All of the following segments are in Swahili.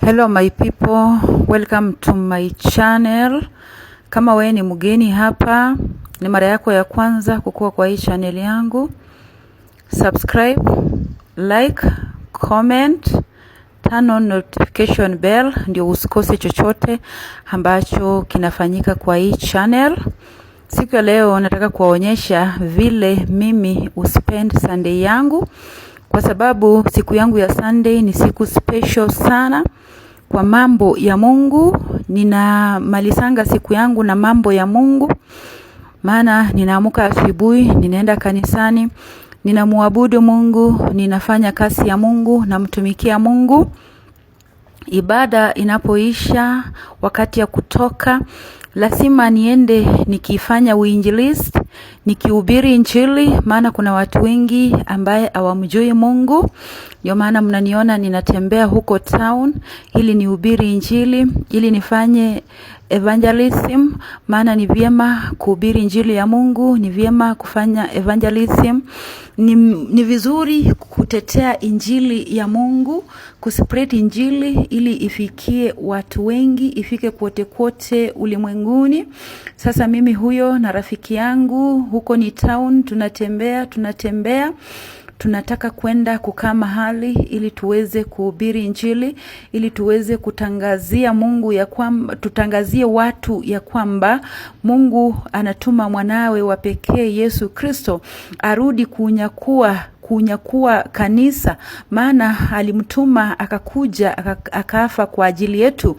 Hello my people, welcome to my channel. Kama wewe ni mgeni hapa, ni mara yako ya kwanza kukua kwa hii channel yangu, subscribe, like, comment, turn on notification bell ndio usikose chochote ambacho kinafanyika kwa hii channel. Siku ya leo nataka kuwaonyesha vile mimi uspend Sunday yangu, kwa sababu siku yangu ya Sunday ni siku special sana kwa mambo ya Mungu. Ninamalizanga siku yangu na mambo ya Mungu, maana ninaamuka asubuhi, ninaenda kanisani, ninamuabudu Mungu, ninafanya kazi ya Mungu, namtumikia Mungu. Ibada inapoisha, wakati ya kutoka, lazima niende nikifanya uinjilisti, nikihubiri injili, maana kuna watu wengi ambaye hawamjui Mungu. Ndio maana mnaniona ninatembea huko town ili nihubiri injili, ili nifanye evangelism, maana ni vyema kuhubiri injili ya Mungu, ni vyema kufanya evangelism. Ni vizuri kutetea injili ya Mungu, kuspread injili ili ifikie watu wengi, ifike kote kote ulimwenguni. Sasa mimi huyo na rafiki yangu huko ni town, tunatembea tunataka kwenda kukaa mahali ili tuweze kuhubiri injili, ili tuweze kutangazia Mungu ya kwamba, tutangazie watu ya kwamba Mungu anatuma mwanawe wa pekee Yesu Kristo arudi kunyakua kanisa, maana alimtuma akakuja akafa kwa ajili yetu.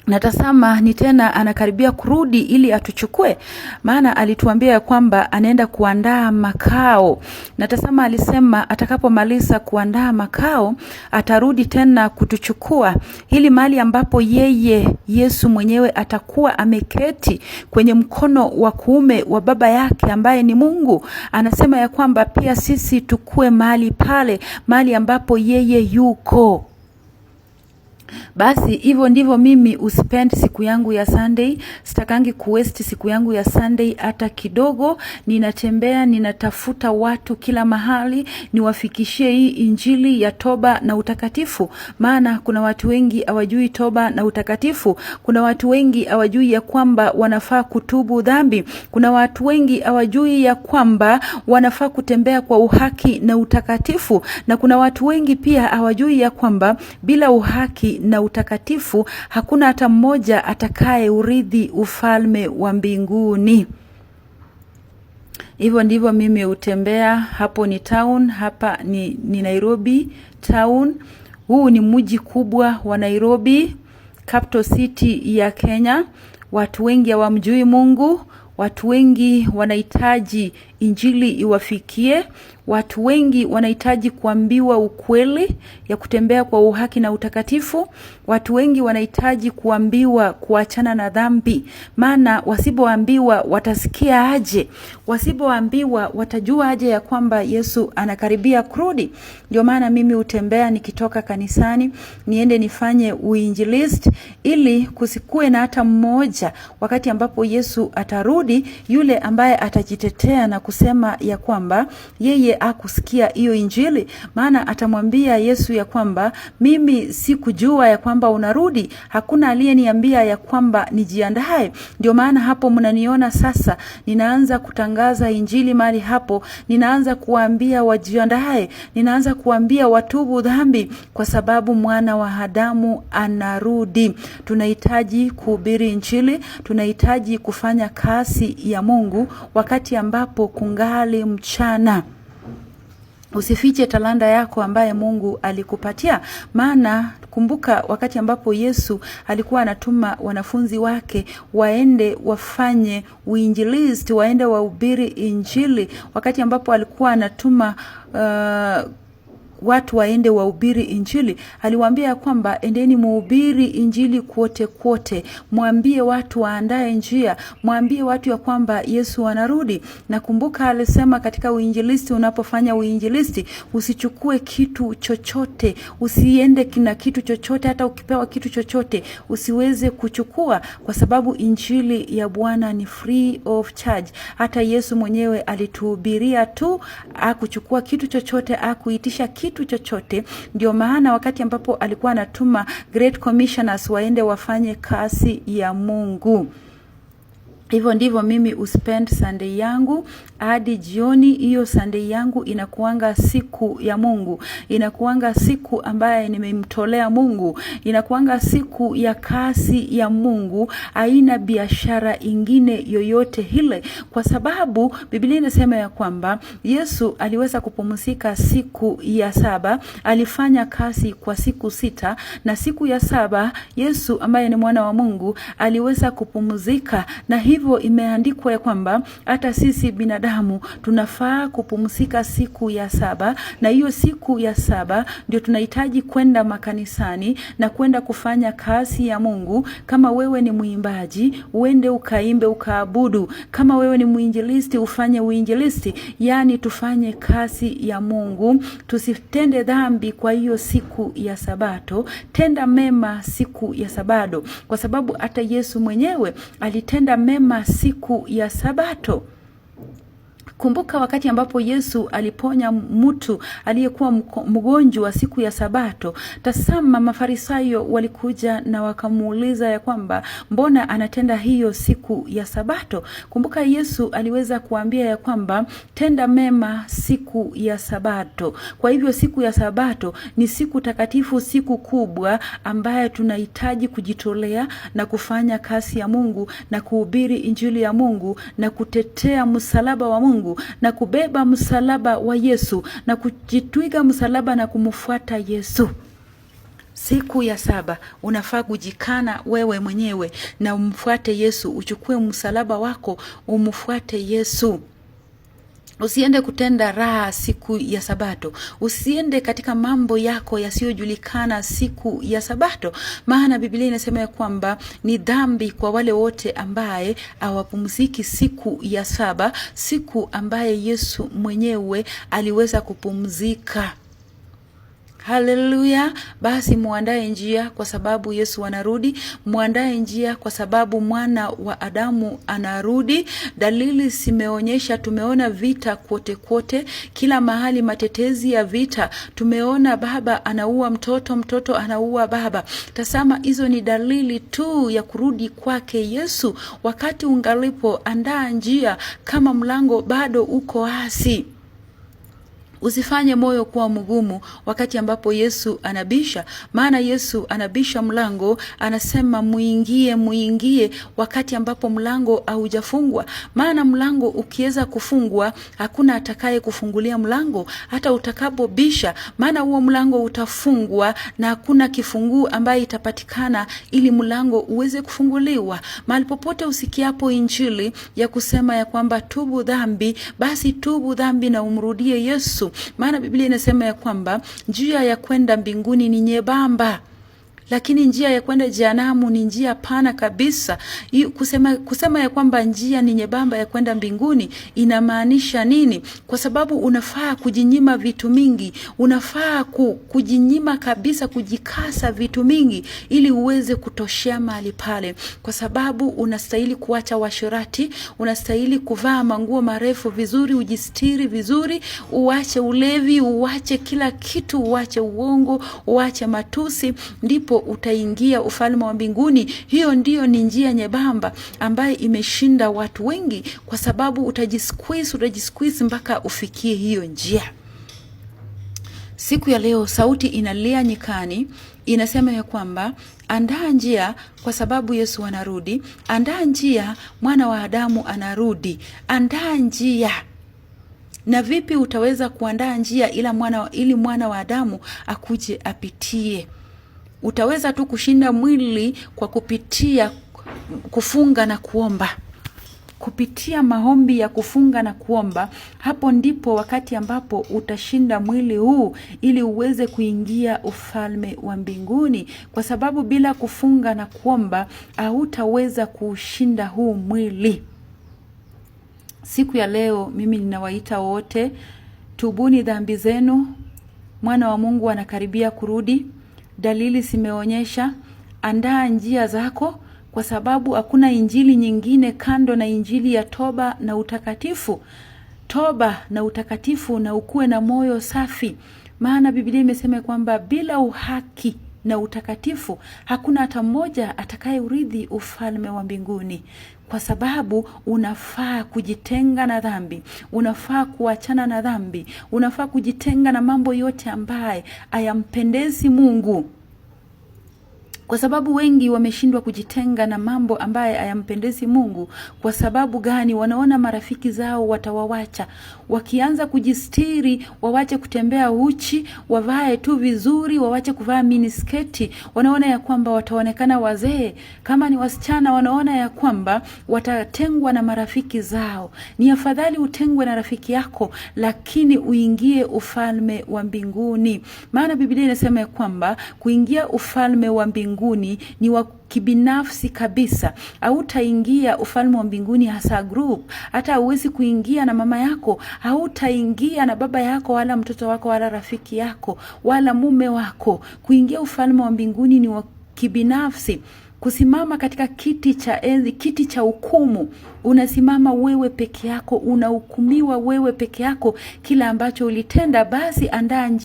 Natasama ni tena anakaribia kurudi ili atuchukue, maana alituambia kwamba anaenda kuandaa makao. Natasama alisema atakapomaliza kuandaa makao atarudi tena kutuchukua, ili mahali ambapo yeye Yesu mwenyewe atakuwa ameketi kwenye mkono wa kuume wa baba yake ambaye ni Mungu. Anasema ya kwamba pia sisi tukue mahali pale, mahali ambapo yeye yuko. Basi hivyo ndivyo mimi uspend siku yangu ya Sunday. Sitakangi kuwaste siku yangu ya Sunday hata kidogo. Ninatembea, ninatafuta watu kila mahali, niwafikishie hii injili ya toba na utakatifu. Maana kuna watu wengi hawajui toba na utakatifu. Kuna watu wengi hawajui ya kwamba wanafaa kutubu dhambi. Kuna watu wengi hawajui ya kwamba wanafaa kutembea kwa uhaki na utakatifu. Na kuna watu wengi pia hawajui ya kwamba bila uhaki na utakatifu hakuna hata mmoja atakaye urithi ufalme wa mbinguni. Hivyo ndivyo mimi utembea. Hapo ni town, hapa ni Nairobi town. Huu ni mji kubwa wa Nairobi, capital city ya Kenya. Watu wengi hawamjui Mungu, watu wengi wanahitaji injili iwafikie. Watu wengi wanahitaji kuambiwa ukweli ya kutembea kwa uhaki na utakatifu. Watu wengi wanahitaji kuambiwa kuachana na dhambi, maana wasipoambiwa watasikia aje? Wasipoambiwa watajua aje ya kwamba Yesu anakaribia kurudi? Ndio maana mimi utembea nikitoka kanisani, niende nifanye uinjilisti, ili kusikue na hata mmoja wakati ambapo Yesu atarudi, yule ambaye atajitetea na kusema ya kwamba yeye hakusikia hiyo injili. Maana atamwambia Yesu ya kwamba mimi sikujua ya kwamba unarudi, hakuna aliyeniambia ya kwamba nijiandae. Ndio maana hapo mnaniona sasa ninaanza kutangaza injili mahali hapo, ninaanza kuambia wajiandae, ninaanza kuambia watubu dhambi, kwa sababu mwana wa Adamu anarudi. Tunahitaji kuhubiri injili, tunahitaji kufanya kazi ya Mungu wakati ambapo kungali mchana. Usifiche talanta yako ambaye Mungu alikupatia. Maana kumbuka wakati ambapo Yesu alikuwa anatuma wanafunzi wake waende wafanye uinjilisti, waende wahubiri injili, wakati ambapo alikuwa anatuma watu waende wahubiri injili, aliwaambia kwamba endeni muhubiri injili kote kote, mwambie watu waandae njia, mwambie watu ya kwamba Yesu anarudi. Na kumbuka alisema katika uinjilisti, unapofanya uinjilisti usichukue kitu chochote, usiende na kitu chochote, hata ukipewa kitu chochote usiweze kuchukua, kwa sababu injili ya Bwana ni free of charge. Hata Yesu mwenyewe alituhubiria tu, hakuchukua kitu chochote, hakuitisha kitu kitu chochote. Ndio maana wakati ambapo alikuwa anatuma Great Commissioners waende wafanye kazi ya Mungu. Hivyo ndivyo mimi uspend Sunday yangu hadi jioni. Hiyo Sunday yangu inakuanga siku ya Mungu, inakuanga siku ambaye nimemtolea Mungu, inakuanga siku ya kazi ya Mungu. Haina biashara ingine yoyote ile, kwa sababu Biblia inasema ya kwamba Yesu aliweza kupumzika siku ya saba, alifanya kazi kwa siku sita, na siku ya saba Yesu ambaye ni mwana wa Mungu aliweza kupumzika. Na hivyo imeandikwa ya kwamba hata sisi binadamu tunafaa kupumzika siku ya saba, na hiyo siku ya saba ndio tunahitaji kwenda makanisani na kwenda kufanya kazi ya Mungu. Kama wewe ni mwimbaji, uende ukaimbe ukaabudu. Kama wewe ni mwinjilisti, ufanye uinjilisti. Yani tufanye kazi ya Mungu, tusitende dhambi kwa hiyo siku ya Sabato. Tenda mema siku ya Sabato, kwa sababu hata Yesu mwenyewe alitenda mema siku ya Sabato. Kumbuka wakati ambapo Yesu aliponya mtu aliyekuwa mgonjwa siku ya Sabato. Tazama, Mafarisayo walikuja na wakamuuliza ya kwamba mbona anatenda hiyo siku ya Sabato. Kumbuka Yesu aliweza kuambia ya kwamba tenda mema siku ya Sabato. Kwa hivyo siku ya Sabato ni siku takatifu, siku kubwa ambaye tunahitaji kujitolea na kufanya kazi ya Mungu na kuhubiri injili ya Mungu na kutetea msalaba wa Mungu na kubeba msalaba wa Yesu na kujitwiga msalaba na kumfuata Yesu. Siku ya saba unafaa kujikana wewe mwenyewe na umfuate Yesu, uchukue msalaba wako umfuate Yesu. Usiende kutenda raha siku ya Sabato. Usiende katika mambo yako yasiyojulikana siku ya Sabato. Maana Biblia inasema ya kwamba ni dhambi kwa wale wote ambaye hawapumziki siku ya saba, siku ambaye Yesu mwenyewe aliweza kupumzika. Haleluya. Basi muandae njia kwa sababu Yesu anarudi. Muandae njia kwa sababu mwana wa Adamu anarudi. Dalili zimeonyesha, tumeona vita kote kote, kila mahali matetezi ya vita. Tumeona baba anaua mtoto, mtoto anaua baba. Tazama, hizo ni dalili tu ya kurudi kwake Yesu. Wakati ungalipo, andaa njia kama mlango bado uko wazi. Usifanye moyo kuwa mgumu wakati ambapo Yesu anabisha. Maana Yesu anabisha mlango, anasema muingie, muingie wakati ambapo mlango haujafungwa. Maana mlango ukiweza kufungwa, hakuna atakaye kufungulia mlango hata utakapobisha. Maana huo mlango utafungwa na hakuna kifunguo ambaye itapatikana ili mlango uweze kufunguliwa. Mahali popote usikiapo injili ya kusema ya kwamba tubu dhambi, basi tubu dhambi na umrudie Yesu. Maana Biblia inasema ya kwamba njia ya kwenda mbinguni ni nyembamba, lakini njia ya kwenda jehanamu ni njia pana kabisa. Kusema ya kwamba njia ni nyembamba ya kwenda mbinguni inamaanisha nini? Kwa sababu unafaa kujinyima vitu mingi, unafaa kujinyima kabisa, kujikasa vitu mingi ili uweze kutoshea mahali pale. Kwa sababu unastahili kuacha washirati, unastahili kuvaa manguo marefu vizuri, ujistiri vizuri, uache ulevi, uache kila kitu, uache uongo, uache matusi, ndipo utaingia ufalme wa mbinguni. Hiyo ndiyo ni njia nyembamba ambaye imeshinda watu wengi, kwa sababu utajisqueeze mpaka ufikie hiyo njia. Siku ya leo sauti inalia nyikani, inasema ya kwamba andaa njia kwa sababu Yesu anarudi. Andaa njia, mwana wa Adamu anarudi. Andaa njia. Na vipi utaweza kuandaa njia ili mwana wa Adamu akuje apitie? Utaweza tu kushinda mwili kwa kupitia kufunga na kuomba. Kupitia maombi ya kufunga na kuomba, hapo ndipo wakati ambapo utashinda mwili huu ili uweze kuingia ufalme wa mbinguni. Kwa sababu bila kufunga na kuomba hautaweza kushinda huu mwili. Siku ya leo mimi ninawaita wote, tubuni dhambi zenu. Mwana wa Mungu anakaribia kurudi. Dalili zimeonyesha. Andaa njia zako, kwa sababu hakuna injili nyingine kando na injili ya toba na utakatifu. Toba na utakatifu, na ukuwe na moyo safi. Maana Biblia imesema kwamba bila uhaki na utakatifu hakuna hata mmoja atakayeurithi ufalme wa mbinguni. Kwa sababu unafaa kujitenga na dhambi, unafaa kuachana na dhambi, unafaa kujitenga na mambo yote ambaye hayampendezi Mungu. Kwa sababu wengi wameshindwa kujitenga na mambo ambaye hayampendezi Mungu. Kwa sababu gani? Wanaona marafiki zao watawawacha. Wakianza kujistiri, wawache kutembea uchi, wavae tu vizuri, wawache kuvaa minisketi. Wanaona ya kwamba wataonekana wazee. Kama ni wasichana, wanaona ya kwamba watatengwa na marafiki zao. Ni afadhali utengwe na rafiki yako, lakini uingie ufalme wa mbinguni. Maana Biblia inasema ya kwamba kuingia ufalme wa mbinguni ni wa kibinafsi kabisa. Hautaingia ufalme wa mbinguni hasa group. Hata huwezi kuingia na mama yako, hautaingia na baba yako wala mtoto wako wala rafiki yako wala mume wako. Kuingia ufalme wa mbinguni ni wa kibinafsi. Kusimama katika kiti cha enzi, kiti cha hukumu, unasimama wewe peke yako, unahukumiwa wewe peke yako kila ambacho ulitenda. Basi andaa njia